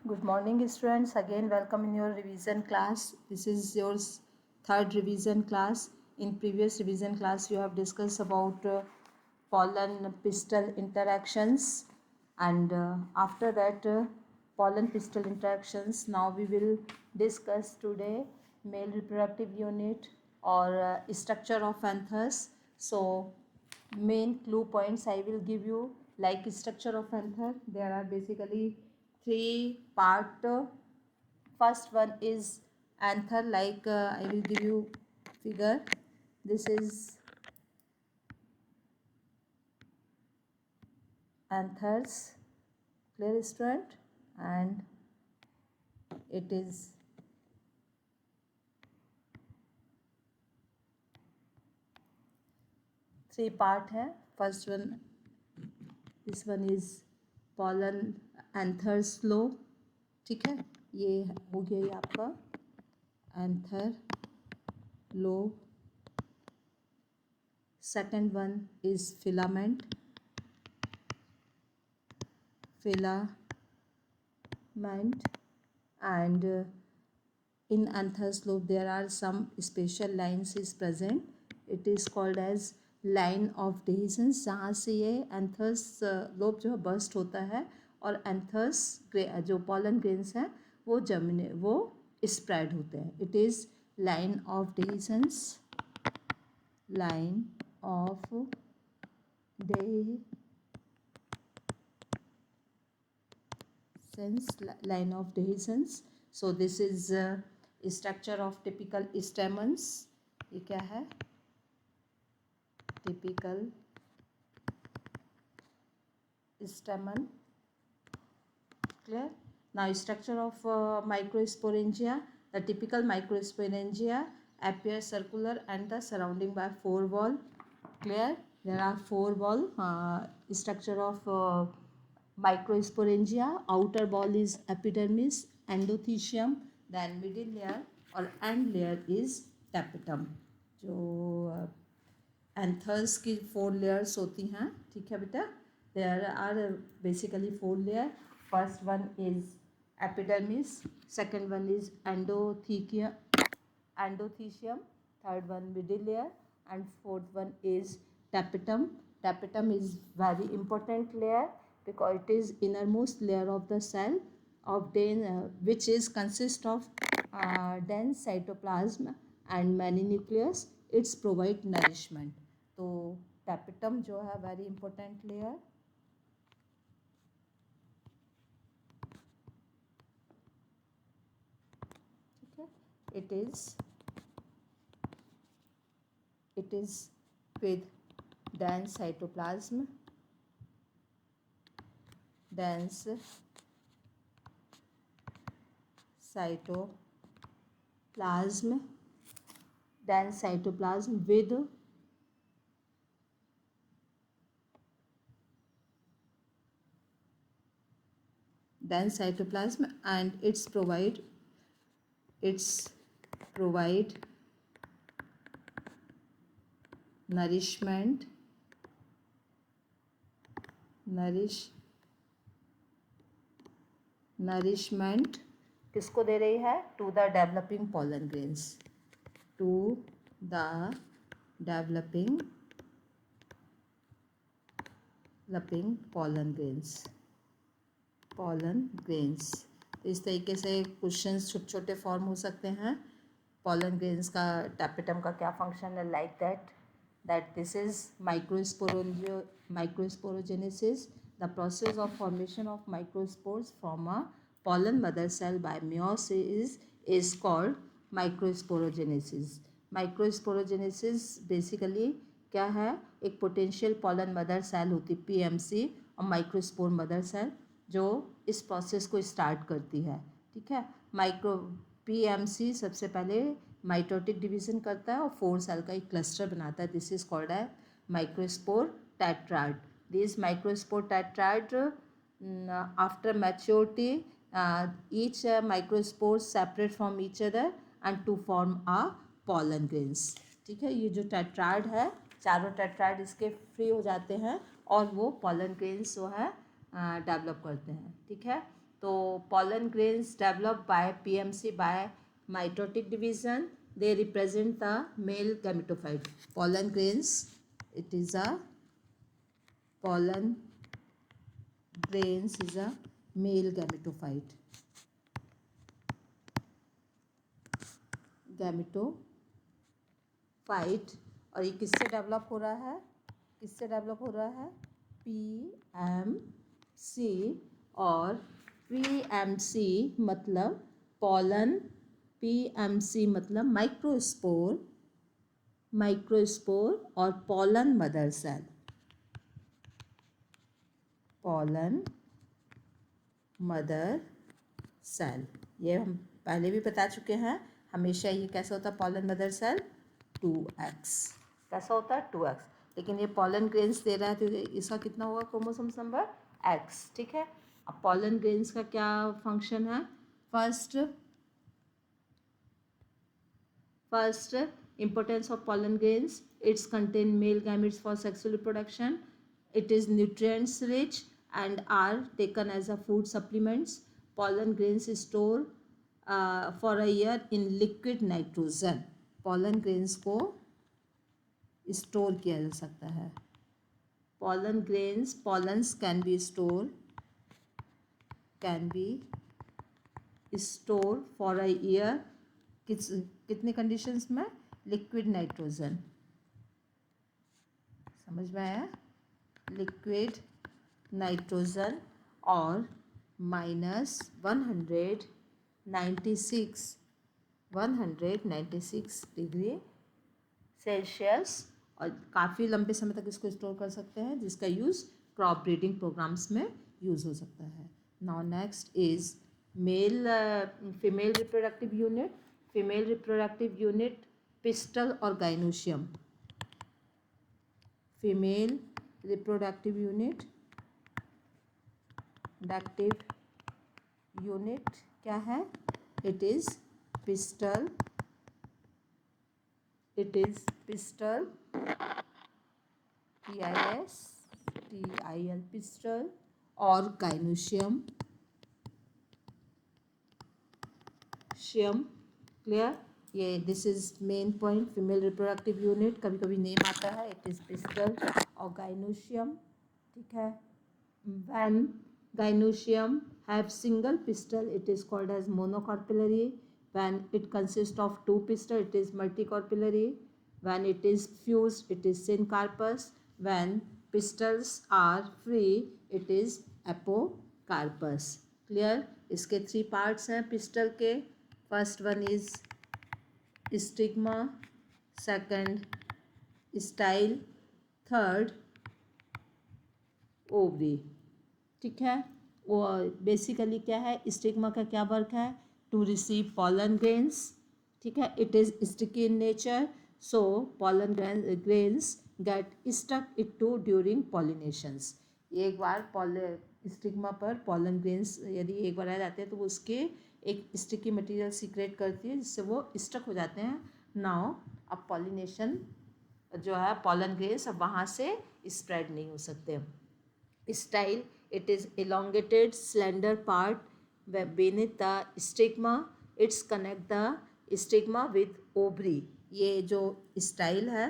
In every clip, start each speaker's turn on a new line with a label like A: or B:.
A: Good morning, students. Again, welcome in your revision class. This is your third revision class. In previous revision class, you have discussed about pollen pistil interactions, and after that, pollen pistil interactions. Now we will discuss today male reproductive unit or structure of anthers. So, main clue points I will give you, like structure of anther. There are basically three part. First one is anther, like I will give you figure. This is anthers, clear student, and it is three part है. First one, this one is pollen anthers lobe. ठीक है, ये हो गया ये आपका anther lobe. Second one is filament and in anthers lobe there are some special lines is present. It is called as line of dehiscence, जहाँ से ये anthers lobe जो है burst होता है और anthers जो pollen grains हैं वो spread होते हैं. It is line of dehiscence, line of dehiscence. So this is structure of typical stamens. ये क्या है? Typical stamen. Clear? Now structure of microsporangia. The typical microsporangia appear circular and the surrounding by four wall. Clear? There are four wall. Structure of microsporangia. Outer wall is epidermis, endothecium, then middle layer और end layer is tapetum. जो anthers की 4 layers होती हैं. ठीक है बेटा, there are basically 4 layers. First one is epidermis, second one is endothecium, third one middle layer, and fourth one is tapetum. Tapetum is very important layer because it is innermost layer of the cell of which is consist of dense cytoplasm and many nucleus. It's provide nourishment. तो tapetum जो है very important layer. It is with dense cytoplasm, dense cytoplasm with dense cytoplasm, and it's provide nourishment किसको दे रही है? To the developing pollen grains, to the developing pollen grains. इस तरीके से क्वेश्चंस छोटे छोटे फॉर्म हो सकते हैं. pollen grains का tapetum का क्या फंक्शन है? Like that this is microsporogenesis, the process of formation of microspores from a pollen mother cell by meiosis is called microsporogenesis. Microsporogenesis basically क्या है? एक पोटेंशियल pollen mother cell होती PMC और microspore mother cell जो इस process को start करती है. ठीक है, PMC सबसे पहले माइटोटिक डिवीजन करता है और 4 सेल का एक क्लस्टर बनाता है. दिस इज कॉल्ड है microspore tetrad. This microspore tetrad after maturity each microspore separate from each other and to form a pollen grains. ठीक है, ये जो टेट्राड है, चारों टेट्राड इसके फ्री हो जाते हैं और वो pollen grains जो है डेवलप करते हैं. ठीक है, तो pollen grains developed by PMC by mitotic division, they represent the male gametophyte. Pollen grains, it is a pollen grains is a male gametophyte. Gametophyte, और ये किससे डेवलप हो रहा है, किससे डेवलप हो रहा है, PMC, और PMC मतलब पॉलन, PMC मतलब माइक्रोस्पोर, माइक्रोस्पोर और pollen mother cell, pollen mother cell. ये हम पहले भी बता चुके हैं, हमेशा ये कैसा होता है पॉलन मदर सेल, 2x, कैसा होता है 2x, लेकिन ये पॉलन ग्रेन्स दे रहा है तो इसका कितना होगा क्रोमोसोम्स नंबर x, ठीक है। अब पॉलन ग्रेन्स का क्या फंक्शन है, first importance of pollen grains, it's contain male gametes for sexual reproduction, it is nutrients rich and are taken as a food supplements. Pollen grains store for a year in liquid nitrogen, pollen grains को store किया जा सकता है, pollen grains, pollens can be stored for a year, कितने conditions में, liquid nitrogen, समझ में आया, लिक्विड नाइट्रोजन और -196 डिग्री सेल्सियस, और काफ़ी लंबे समय तक इसको स्टोर कर सकते हैं, जिसका यूज़ क्रॉप ब्रीडिंग प्रोग्राम्स में यूज़ हो सकता है। Now next is female reproductive unit, female reproductive unit pistol और गाइनोशियम, फीमेल रिप्रोडक्टिव यूनिट क्या है, it is pistil, PISTIL, pistil और गाइनोशियम, क्लियर, ये this is main point, female reproductive unit, कभी कभी नेम आता है, इट इज पिस्टल और गाइनोशियम, ठीक है। When gynoecium have single pistil, it is called as monocarpellary. When it consists of two pistil, it is multicarpellary. When it is fused, it is syncarpous. When pistils are free, it is apocarpous. Clear? इसके 3 parts हैं pistil के, first one is stigma, second style, third ovary, ठीक है। वो basically क्या है, stigma का क्या वर्क है, टू रिसीव पॉलन ग्रेन्स, ठीक है, it is sticky in nature, so pollen grains get stuck it to during pollinations. एक बार स्टिग्मा पर पॉलन ग्रेन्स यदि एक बार आ जाते हैं तो वो उसके एक स्टिकी मटेरियल सीक्रेट करती है, जिससे वो स्टक हो जाते हैं। नाउ अब पॉलिनेशन जो है, पॉलन ग्रेन्स अब वहाँ से स्प्रेड नहीं हो सकते। Style, it is elongated slender part beneath the stigma, it's connect the stigma with ovary। ये जो स्टाइल है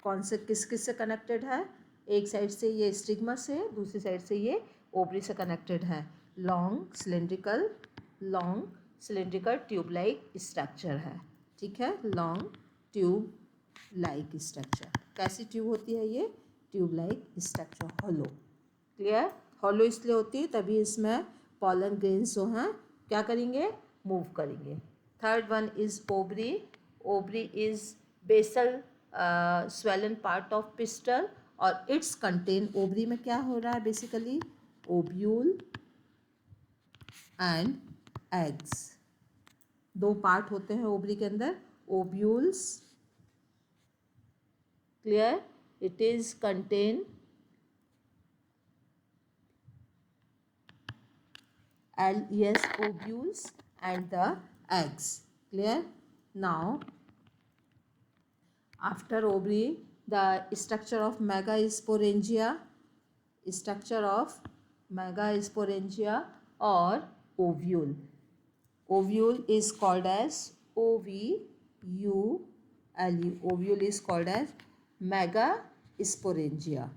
A: कौन से किस से कनेक्टेड है, एक साइड से ये स्टिग्मा से, दूसरी साइड से ये ओवरी से कनेक्टेड है। Long cylindrical tube like structure है, ठीक है, लॉन्ग ट्यूब लाइक स्ट्रक्चर। कैसी ट्यूब होती है ये, ट्यूब लाइक स्ट्रक्चर, होलो, क्लियर, हॉलो इसलिए होती है तभी इसमें पॉलन ग्रेन्स जो हैं क्या करेंगे, मूव करेंगे। Third one is ovary, ovary is basal swollen part of pistil, और इट्स कंटेन, ओवरी में क्या हो रहा है basically, ovule and eggs, 2 part होते हैं ओवरी के अंदर, ovules, clear, it is contain ovules and the eggs, clear. Now after ovary, the structure of megasporangia or ovule. Ovule is called as ovule. Ovule is called as megasporangia.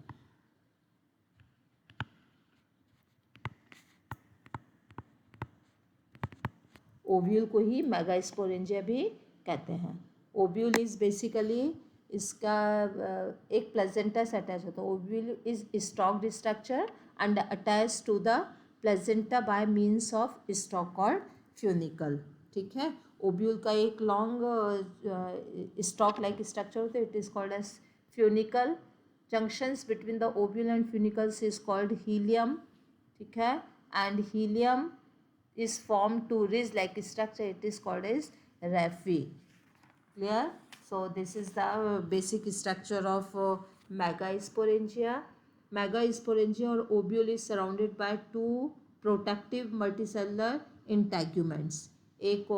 A: Ovule को ही megasporangia भी कहते हैं. Ovule is basically इसका एक placenta से attach होता है. Ovule is stalked structure and attach to the placenta by means of stalk called funicle. ठीक है. ओव्यूल का एक लॉन्ग स्टॉक लाइक स्ट्रक्चर होता है. It is called as funicle. Junctions between the ovule and funicles is called helium. ठीक है. And helium is formed to ridge like structure. It is called as raphe. Clear? So this is the basic structure of megasporangia. Megasporangia or ovule is surrounded by two protective multicellular integuments. एक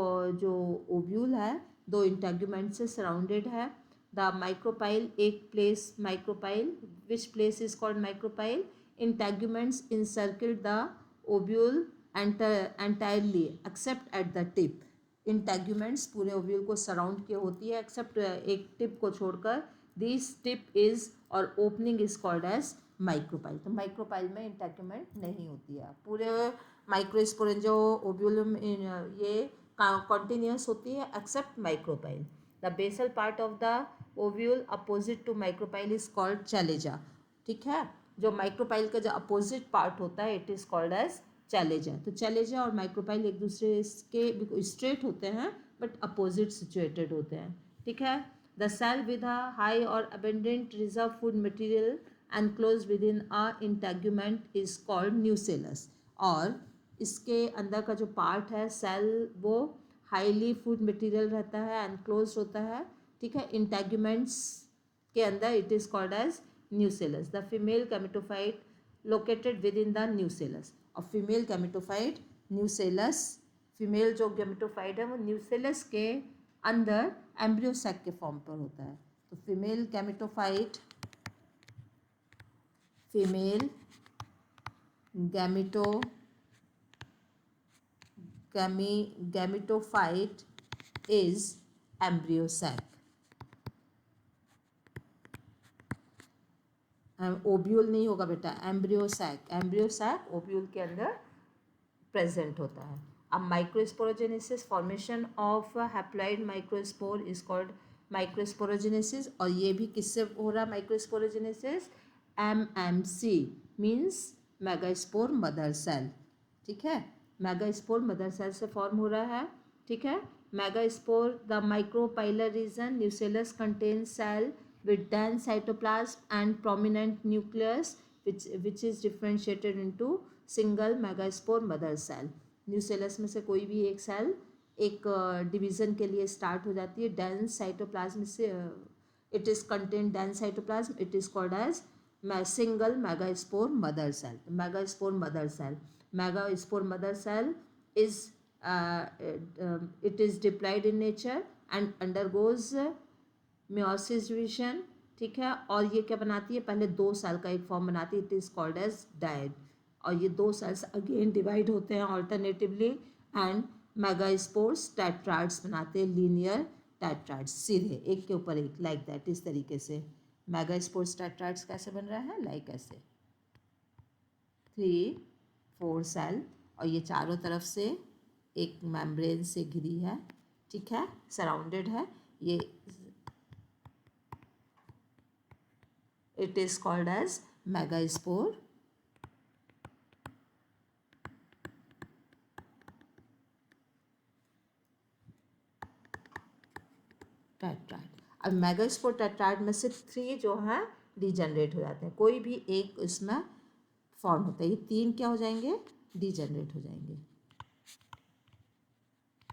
A: जो ovule है दो integument से surrounded है. The micropyle एक place micropyle. Which place is called micropyle? Integuments encircle the ovule entirely except at the tip. Integuments पूरे ओव्यूल को सराउंड किए होती है एक्सेप्ट एक टिप को छोड़कर. दिस टिप इज और opening is called as micropyle. तो माइक्रोपाइल में इंटेग्यूमेंट नहीं होती है. पूरे माइक्रोस्पोरेंजिया ओव्यूल ये कॉन्टिन्यूस होती है except micropyle. The basal part of the ovule opposite to micropyle is called chalaza. ठीक है. जो माइक्रोपाइल का जो अपोजिट पार्ट होता है इट इज कॉल्ड एज चैलेजा. तो चैलेजा और माइक्रोपाइल एक दूसरे के स्ट्रेट होते हैं बट अपोजिट सिचुएटेड होते हैं. ठीक है. The cell with a high और abundant reserve food material and close within a integument is called nucellus. और इसके अंदर का जो पार्ट है सेल वो हाईली फूड मटेरियल रहता है एंड क्लोज होता है. ठीक है. इंटेग्यूमेंट्स के अंदर it is called as nucellus. The female gametophyte located with in the nucellus. और फीमेल गैमेटोफाइट न्यूसेलस. फीमेल जो गैमेटोफाइट है वो न्यूसेलस के अंदर एम्ब्रियो सैक के फॉर्म पर होता है. तो female gametophyte gametophyte is embryo sac. Ovule नहीं होगा बेटा, embryo sac. Embryo sac ovule के अंदर प्रेजेंट होता है. अब microsporogenesis formation of haploid microspore is called microsporogenesis. और ये भी किससे हो रहा है microsporogenesis? MMC means megaspore mother cell. ठीक है. मेगास्पोर मदर सेल से फॉर्म हो रहा है. ठीक है. Megaspore the micropylar region nucellus contain cell with dense cytoplasm and prominent nucleus which is differentiated into single megaspore mother cell. Nucellus में से कोई भी एक सेल एक डिवीज़न के लिए स्टार्ट हो जाती है. डेंस साइटोप्लाज्म से it is contain dense cytoplasm. It is called as single megaspore mother cell. Megaspore mother cell. Megaspore mother cell is it is diploid in nature and undergoes meiosis division. ठीक है. और ये क्या बनाती है? पहले दो सेल का एक फॉर्म बनाती है. It is called as dyad. और ये दो सेल्स अगेन डिवाइड होते हैं ऑल्टरनेटिवली एंड मेगास्पोर्स टेट्राइड्स बनाते हैं. लीनियर टेट्राइड्स सीधे एक के ऊपर एक लाइक दैट. इस तरीके से मेगास्पोर्स टेट्राइड्स कैसे बन रहा है? लाइक ऐसे 3-4 सेल और ये चारों तरफ से एक मेम्ब्रेन से घिरी है. ठीक है. सराउंडेड है. ये it is called as megaspore. टेट्राइड. अब मेगास्पोर टेट्राइड में से 3 जो हैं डिजनरेट हो जाते हैं. कोई भी एक इसमें फॉर्म होता है. ये 3 क्या हो जाएंगे? डिजनरेट हो जाएंगे.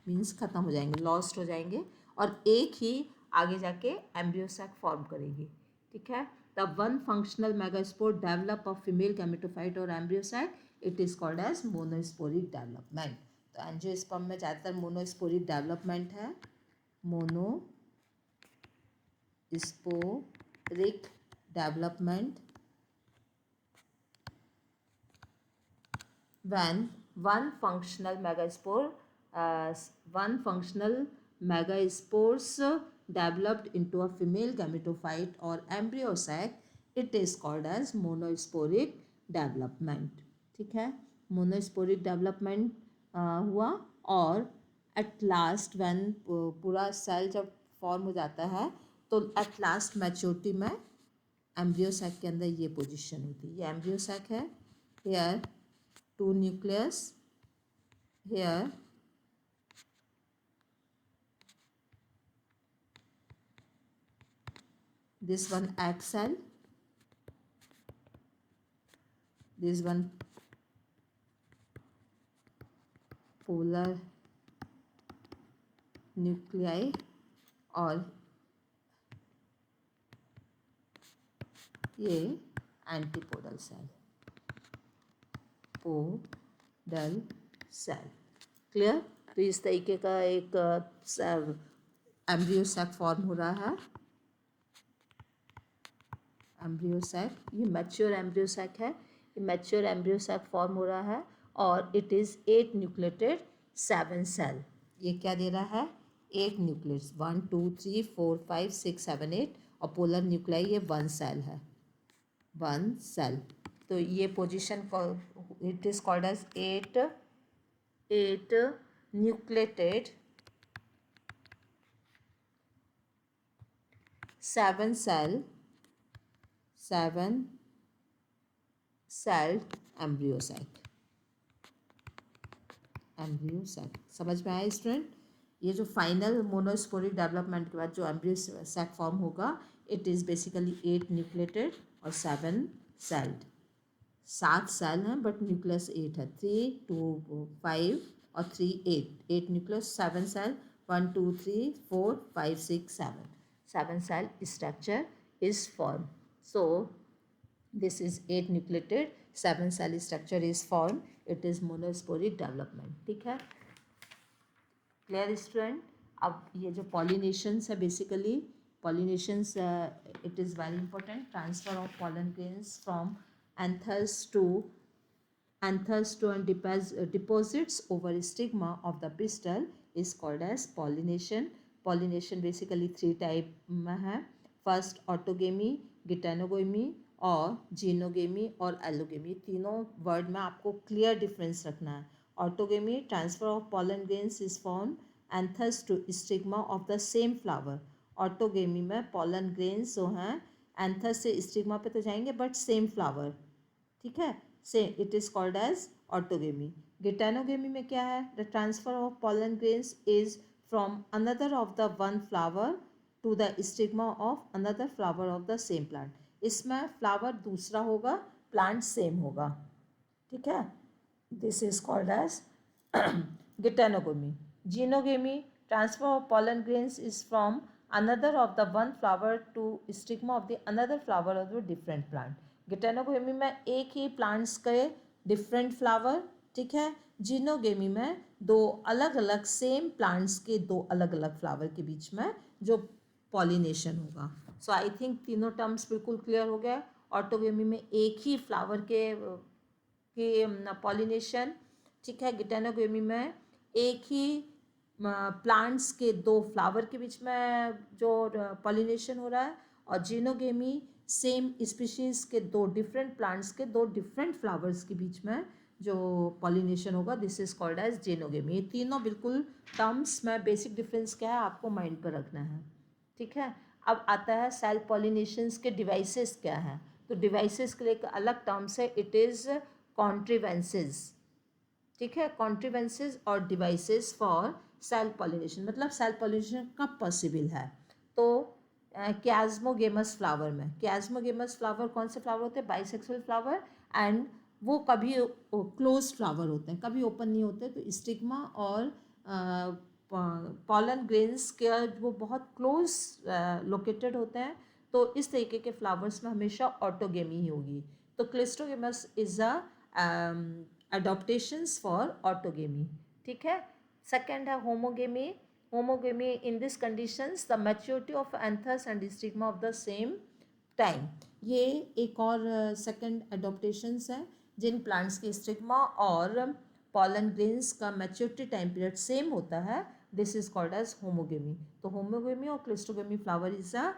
A: मीन्स खत्म हो जाएंगे, लॉस्ट हो जाएंगे. और एक ही आगे जाके एम्ब्रियो सैक फॉर्म करेगी. ठीक है. The one functional megaspore develop of female gametophyte or embryo sac. It is called as monosporic development. तो एंजियोस्पर्म में ज़्यादातर मोनोस्पोरिक डेवलपमेंट है. Monosporic development when one functional megaspore, one functional megaspores developed into a female gametophyte or embryo sac, it is called as monosporic development. ठीक है, monosporic development हुआ, और at last when पूरा cell जब form हो जाता है तो एट लास्ट मैच्योरिटी में एम्ब्रियो सैक के अंदर ये पोजीशन होती है. ये एम्ब्रियो सैक है. Here two nucleus, here this one egg cell, this one polar nuclei, और ये एंटीपोडल सेल, पोडल सेल. क्लियर. तो इस तरीके का एक एम्ब्रियो सैक फॉर्म हो रहा है. एम्ब्रियो सैक, ये मैच्योर एम्ब्रियो सैक है. ये मैच्योर एम्ब्रियो सैक फॉर्म हो रहा है और इट इज़ 8 न्यूक्लिएटेड 7 सेल. ये क्या दे रहा है? 8 न्यूक्लियस, 1 2 3 4 5 6 7 8, और पोलर न्यूक्लियाई ये 1 सेल है, 1 सेल. तो ये position it is called as 8 nucleated 7 cell, 7 celled embryo sac. Embryo sac समझ में आया स्टूडेंट? ये जो फाइनल मोनोस्पोरिक डेवलपमेंट के बाद जो एम्ब्रियो सैक फॉर्म होगा, इट इज़ बेसिकली 8 न्यूक्लिएटेड और 7 सेल्ड. 7 सेल हैं बट न्यूक्लियस 8 है. 3 2 5 और 3 8 nucleus, 7 cell, 1 2 3 4 5 6 7 cell structure is form. So this is 8 nucleated 7 cell structure is form. It is monosporic development. ठीक है, क्लियर स्टूडेंट? अब ये जो पॉलिनेशंस है, basically pollinations it is very important. Transfer of pollen grains from anthers to and deposits over stigma of the pistil is called as pollination. Pollination basically 3 type में है. First autogamy, गिटेनोगेमी और xenogamy और allogamy. तीनों word में आपको clear difference रखना है. Autogamy, transfer of pollen grains is from anthers to stigma of the same flower. Autogamy में पॉलन ग्रेन्स जो हैं एंथस से स्टिग्मा पे तो जाएंगे बट सेम फ्लावर. ठीक है, so it is called as autogamy. Geitonogamy में क्या है? The transfer of pollen grains is from another of the one flower to the stigma of another flower of the same plant. इसमें flower दूसरा होगा, plant same होगा. ठीक है, this is called as geitonogamy. Xenogamy, transfer of pollen grains is from another of the one flower to stigma of the another flower of the different plant. गिटेनोगेमी में एक ही plants के different flower. ठीक है, xenogamy में दो अलग अलग same plants के दो अलग अलग फ्लावर के बीच में जो पॉलिनेशन होगा. सो आई थिंक तीनों टर्म्स बिल्कुल क्लियर हो गया. ऑटोगेमी में एक ही फ्लावर के पॉलिनेशन. ठीक है, गिटेनोगेमी में एक ही प्लांट्स के दो फ्लावर के बीच में जो पॉलिनेशन हो रहा है. और जीनोगेमी सेम स्पीशीज़ के दो डिफरेंट प्लांट्स के दो डिफरेंट फ्लावर्स के बीच में जो पॉलिनेशन होगा, this is called as xenogamy. ये तीनों बिल्कुल टर्म्स में बेसिक डिफरेंस क्या है आपको माइंड पर रखना है. ठीक है, अब आता है सेल पॉलिनेशंस के डिवाइसेस क्या हैं. तो डिवाइसेस के लिए एक अलग टर्म्स है, इट इज़ कॉन्ट्रीवेंसेस. ठीक है, कॉन्ट्रीवेंसेस और डिवाइसेस फॉर सेल पॉलिनेशन. मतलब सेल पॉलिनेशन कब पॉसिबल है? तो क्याज्मोगेमस फ्लावर में. क्याज्मोगेमस फ्लावर कौन से फ्लावर होते हैं? Bisexual flower. एंड वो कभी क्लोज फ्लावर होते हैं, कभी ओपन नहीं होते. तो स्टिग्मा और पॉलन ग्रेन्स के वो बहुत क्लोज लोकेटेड होते हैं. तो इस तरीके के फ्लावर्स में हमेशा ऑटोगेमी ही होगी. तो cleistogamous is a adaptations for autogamy. ठीक है, सेकेंड है homogamy. Homogamy in this conditions the maturity of anthers and stigma of the same time. ये एक और सेकेंड एडोप्टेशंस है जिन प्लांट्स के स्टिग्मा और पॉलन ग्रेन्स का मैच्योरिटी टाइम पीरियड सेम होता है, this is called as homogamy. तो होमोगेमी और cleistogamy flower is a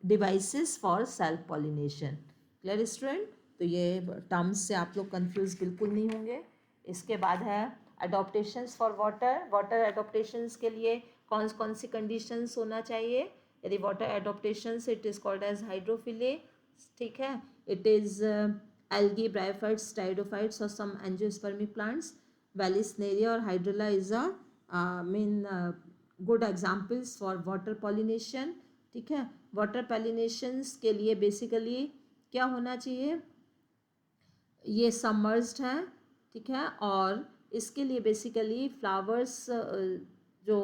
A: devices for self pollination. Clear student? तो ये टर्म्स से आप लोग कंफ्यूज बिल्कुल नहीं होंगे। इसके बाद है adaptations for water. Water adaptations के लिए कौन कौन सी कंडीशंस होना चाहिए? यदि water adaptations, it is called as hydrophily, ठीक है। It is algae, bryophytes, pteridophytes or some angiospermic plants. Vallisneria or hydrilla is a good examples for water pollination, ठीक है। वाटर पॉलिनेशंस के लिए बेसिकली क्या होना चाहिए? ये सबमर्ज्ड है, ठीक है। और इसके लिए बेसिकली फ्लावर्स जो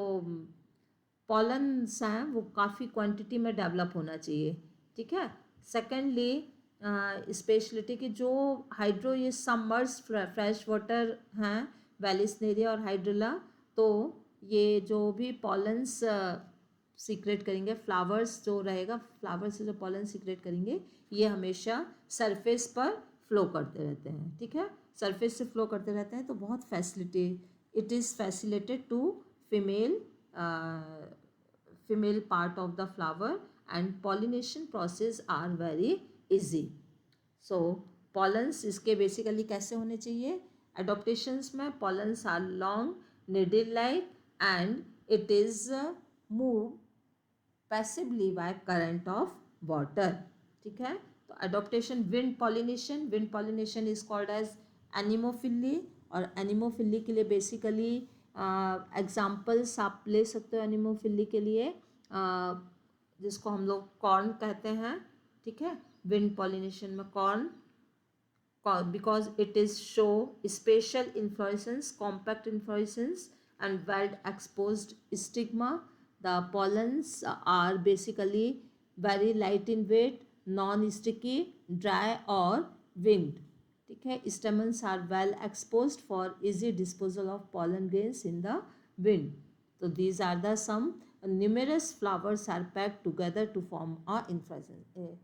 A: पॉलन्स हैं वो काफ़ी क्वांटिटी में डेवलप होना चाहिए, ठीक है। सेकेंडली स्पेशलिटी की जो हाइड्रो, ये सबमर्ज फ्रेश वाटर हैं वैलिस्नेरिया और हाइड्रिला, तो ये जो भी पॉलन्स सीक्रेट करेंगे, फ्लावर्स जो रहेगा, फ्लावर्स से जो पॉलन सीक्रेट करेंगे, ये हमेशा सरफेस पर फ्लो करते रहते हैं, ठीक है। सरफेस से फ्लो करते रहते हैं तो बहुत facility, it is facilitated to female female part of the flower and pollination process are very easy. So pollens इसके बेसिकली कैसे होने चाहिए? Adaptations में pollens are long, needle like and it is move passively by current of water, ठीक है। तो adaptation, wind pollination is called as anemophily, और anemophily के लिए बेसिकली एग्जाम्पल्स आप ले सकते हो एनिमोफिली के लिए, जिसको हम लोग कॉर्न कहते हैं, ठीक है। विंड पॉलिनेशन में corn, because it is show spatial inflorescence, compact inflorescence and well exposed stigma. The pollens are basically very light in weight, non-sticky, dry or winged, ठीक है। Stamens are well exposed for easy disposal of pollen grains in the wind. So these are the some numerous flowers are packed together to form a inflorescence.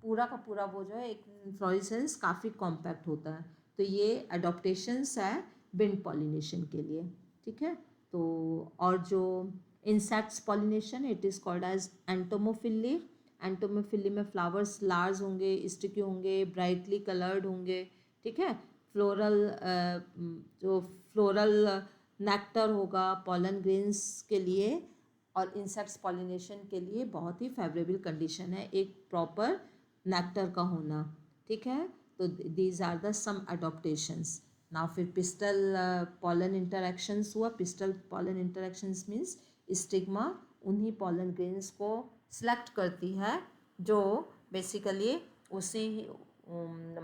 A: पूरा का पूरा वो जो है एक inflorescence काफ़ी कॉम्पैक्ट होता है। तो ये अडॉप्टेशंस है विंड पॉलिनेशन के लिए, ठीक है। तो और जो insects pollination, it is called as entomophily. Entomophily में फ्लावर्स लार्ज होंगे, स्टिकी होंगे, ब्राइटली कलर्ड होंगे, ठीक है। फ्लोरल जो फ्लोरल नेक्टर होगा पॉलन ग्रेन्स के लिए और इंसेक्ट्स पॉलिनेशन के लिए बहुत ही फेवरेबल कंडीशन है एक प्रॉपर नेक्टर का होना, ठीक है। तो these are the some adaptations. Now फिर पिस्टल पॉलन इंटरेक्शंस हुआ। Pistil pollen interactions means stigma उन्हीं पॉलन ग्रेन्स को सिलेक्ट करती है जो बेसिकली उसी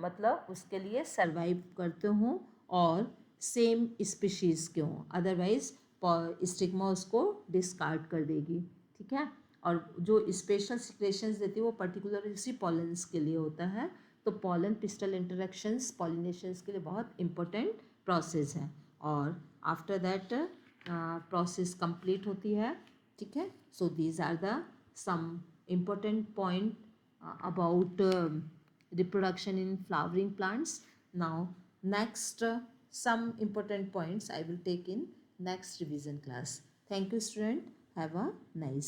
A: मतलब उसके लिए सर्वाइव करते हों और सेम स्पीशीज़ के हों, अदरवाइज स्टिग्मा उसको डिस्कार्ड कर देगी, ठीक है। और जो स्पेशल सिक्रेशंस देती है वो पर्टिकुलर इसी पॉलन्स के लिए होता है। तो पॉलन पिस्टल इंटरेक्शंस पॉलिनेशंस के लिए बहुत इंपॉर्टेंट प्रोसेस है और आफ्टर दैट प्रोसेस कंप्लीट होती है, ठीक है। So these are the some important point about reproduction in flowering plants. Now next some important points I will take in next revision class. Thank you student, have a nice